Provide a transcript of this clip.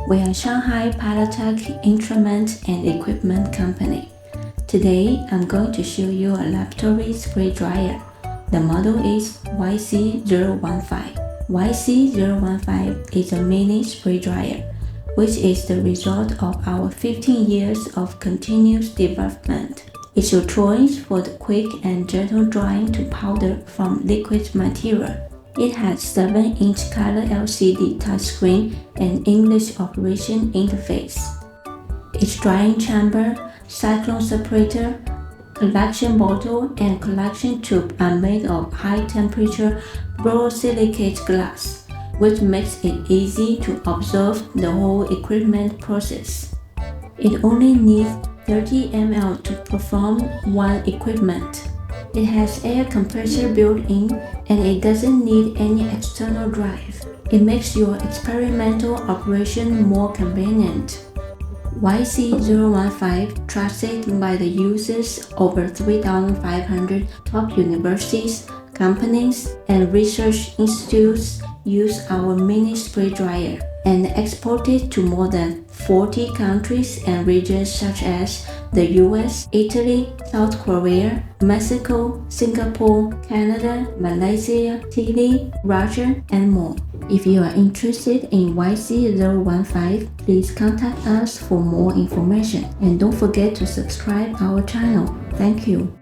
We are Shanghai Pilotech Instrument and Equipment Company. Today, I'm going to show you a laboratory spray dryer. The model is YC015. YC015 is a mini spray dryer, which is the result of our 15 years of continuous development. It's your choice for the quick and gentle drying to powder from liquid material. It has 7-inch color LCD touchscreen and English operation interface. Its drying chamber, cyclone separator, collection bottle, and collection tube are made of high-temperature borosilicate glass, which makes it easy to observe the whole equipment process. It only needs 30 ml to perform one equipment. It has air compressor built in, and it doesn't need any external drive. It makes your experimental operation more convenient. YC015, trusted by the users over 3,500 top universities, companies, and research institutes use our mini spray dryer and exported to more than 40 countries and regions such as the US, Italy, South Korea, Mexico, Singapore, Canada, Malaysia, Chile, Russia, and more. If you are interested in YC015, please contact us for more information and don't forget to subscribe our channel. Thank you.